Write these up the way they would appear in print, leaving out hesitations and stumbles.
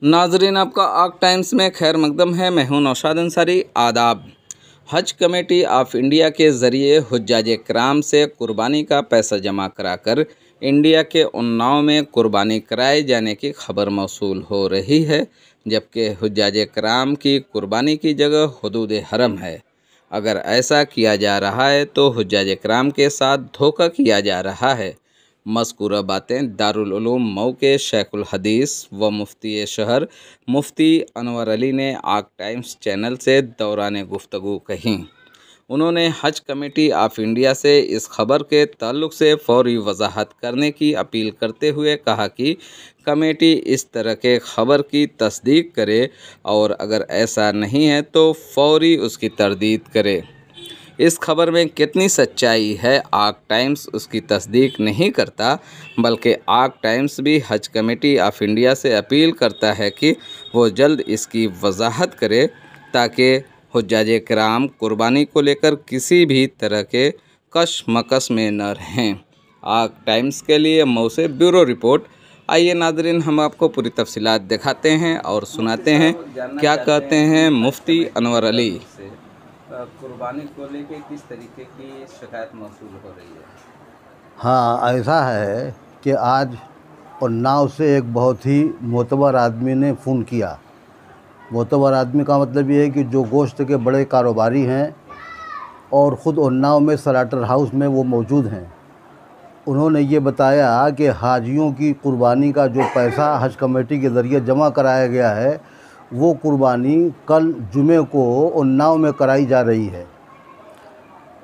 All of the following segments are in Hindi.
नाजरीन, आपका आग टाइम्स में खैर मकदम है। मैं हूं नौशाद अंसारी। आदाब। हज कमेटी ऑफ इंडिया के ज़रिए हुज्जाज किराम से कुर्बानी का पैसा जमा कराकर इंडिया के उन्नाव में कुर्बानी कराए जाने की खबर मौसूल हो रही है, जबकि हुज्जाज किराम की कुर्बानी की जगह हुदूद हरम है। अगर ऐसा किया जा रहा है तो हुज्जाज किराम के साथ धोखा किया जा रहा है। मज़कूरा बातें दारुल उलूम मऊ के शेखुल हदीस व मुफ्ती शहर मुफ्ती अनवर अली ने आग टाइम्स चैनल से दौरान गुफ्तगू कहीं। उन्होंने हज कमेटी ऑफ इंडिया से इस खबर के ताल्लुक से फौरी वजाहत करने की अपील करते हुए कहा कि कमेटी इस तरह के खबर की तस्दीक करे और अगर ऐसा नहीं है तो फौरी उसकी तरदीद करे। इस खबर में कितनी सच्चाई है, आग टाइम्स उसकी तस्दीक नहीं करता, बल्कि आग टाइम्स भी हज कमेटी ऑफ इंडिया से अपील करता है कि वो जल्द इसकी वजाहत करे ताकि हुज्जाज किराम कुर्बानी को लेकर किसी भी तरह के कशमकश में न रहें। आग टाइम्स के लिए मऊ से ब्यूरो रिपोर्ट। आइए नाजरीन, हम आपको पूरी तफसीलात दिखाते हैं और सुनाते हैं क्या कहते हैं मुफ्ती अनवर अली। कुर्बानी को लेके किस तरीके की शिकायत मौसूल हो रही है? हाँ, ऐसा है कि आज उन्नाव से एक बहुत ही मोतबर आदमी ने फ़ोन किया। मोतबर आदमी का मतलब ये है कि जो गोश्त के बड़े कारोबारी हैं और ख़ुद उन्नाव में सलाटर हाउस में वो मौजूद हैं। उन्होंने ये बताया कि हाजियों की कुर्बानी का जो पैसा हज कमेटी के ज़रिए जमा कराया गया है, वो कुर्बानी कल जुमे को उन्नाव में कराई जा रही है।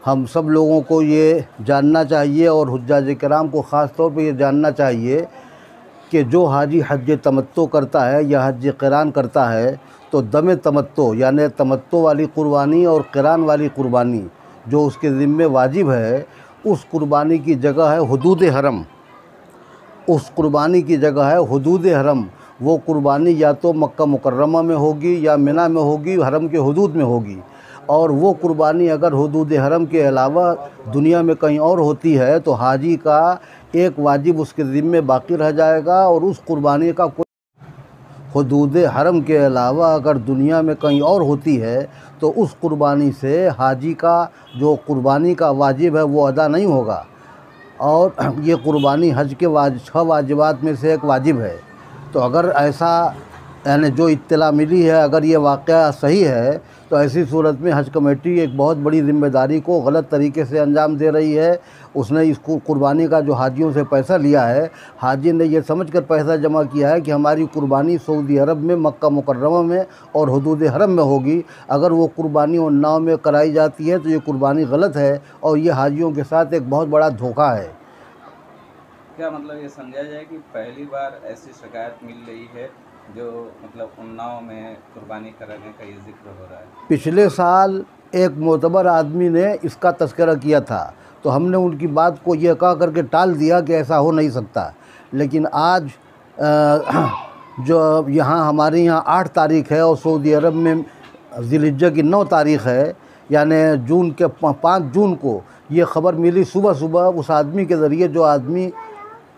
हम सब लोगों को ये जानना चाहिए और हुज्जाज किराम को ख़ास तौर पे ये जानना चाहिए कि जो हाजी हज तमत्तो करता है या हज क़िरान करता है तो दम तमत्तो यानी तमत्तो वाली कुर्बानी और क़िरान वाली कुर्बानी जो उसके ज़िम्मे वाजिब है, उस कुर्बानी की जगह है हुदूद हरम। उस कुर्बानी की जगह है हुदूद हरम। वो कुर्बानी या तो मक्का मुकर्रमा में होगी या मिना में होगी, हरम के हुदूद में होगी। और वो कुर्बानी अगर हुदूद हरम के अलावा दुनिया में कहीं और होती है तो हाजी का एक वाजिब उसके ज़िम्मे बाकी रह जाएगा और उस कुर्बानी का कोई हुदूद हरम के अलावा अगर दुनिया में कहीं और होती है तो उस कुर्बानी से हाजी का जो कुर्बानी का वाजिब है वो अदा नहीं होगा। और ये कुर्बानी हज के 6 वाजिबात में से एक वाजिब है। तो अगर ऐसा यानी जो इत्तला मिली है, अगर ये वाक़या सही है तो ऐसी सूरत में हज कमेटी एक बहुत बड़ी ज़िम्मेदारी को गलत तरीके से अंजाम दे रही है। उसने इस कुर्बानी का जो हाजियों से पैसा लिया है, हाजी ने ये समझकर पैसा जमा किया है कि हमारी कुर्बानी सऊदी अरब में मक्का मुकर्रमा में और हुदूद हरम में होगी। अगर वो कुर्बानी उन्नाव में कराई जाती है तो ये कुर्बानी गलत है और ये हाजियों के साथ एक बहुत बड़ा धोखा है। क्या मतलब ये समझा जाए कि पहली बार ऐसी शिकायत मिल रही है जो मतलब उन्नाव में कुर्बानी कराने का ये जिक्र हो रहा है? पिछले साल एक मोतबर आदमी ने इसका तज़किरा किया था तो हमने उनकी बात को ये कह करके टाल दिया कि ऐसा हो नहीं सकता। लेकिन आज जो यहाँ हमारे यहाँ 8 तारीख़ है और सऊदी अरब में ज़िलहिज्जा की 9 तारीख़ है, यानी जून के 5 जून को ये ख़बर मिली सुबह सुबह उस आदमी के ज़रिए जो आदमी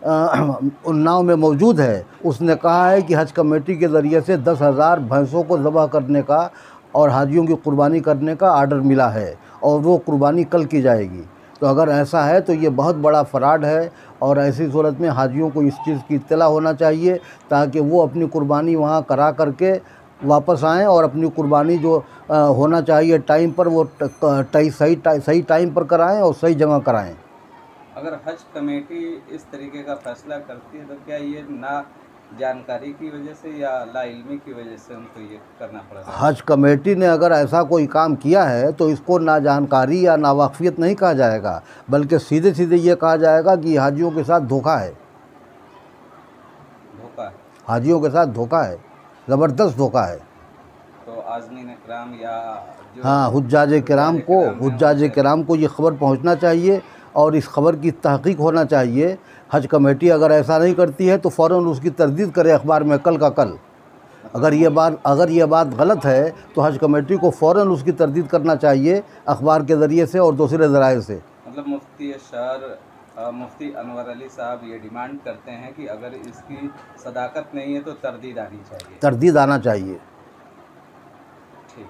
उन्नाव में मौजूद है। उसने कहा है कि हज कमेटी के ज़रिए से 10,000 भैंसों को ज़बह करने का और हाजियों की कुर्बानी करने का आर्डर मिला है और वो कुर्बानी कल की जाएगी। तो अगर ऐसा है तो ये बहुत बड़ा फ्रॉड है और ऐसी सूरत में हाजियों को इस चीज़ की इत्तला होना चाहिए ताकि वो अपनी कुर्बानी वहाँ करा करके वापस आएँ और अपनी कुर्बानी जो होना चाहिए टाइम पर वो सही टाइम पर कराएँ और सही जगह कराएँ। अगर हज कमेटी इस तरीके का फैसला करती है तो क्या ये ना जानकारी की वजह से या लाइल्मी की वजह से उनको ये करना पड़ा? हज कमेटी ने अगर ऐसा कोई काम किया है तो इसको ना जानकारी या नावाकफियत नहीं कहा जाएगा, बल्कि सीधे सीधे ये कहा जाएगा कि हाजियों के साथ धोखा है। धोखा है, हाजियों के साथ धोखा है, ज़बरदस्त धोखा है। तो आज़मीन किराम या हाँ, हुज्जाज किराम को ये ख़बर पहुँचना चाहिए और इस खबर की तहक़ीक़ होना चाहिए। हज कमेटी अगर ऐसा नहीं करती है तो फ़ौरन उसकी तरदीद करे अखबार में कल का कल। अगर ये बात गलत है तो हज कमेटी को फ़ौरन उसकी तरदीद करना चाहिए अखबार के ज़रिए से और दूसरे ज़राए से। मतलब मुफ्ती शहर मुफ्ती अनवर अली साहब ये डिमांड करते हैं कि अगर इसकी सदाकत नहीं है तो तरदीद आनी चाहिए। तरदीद आना चाहिए। ठीक।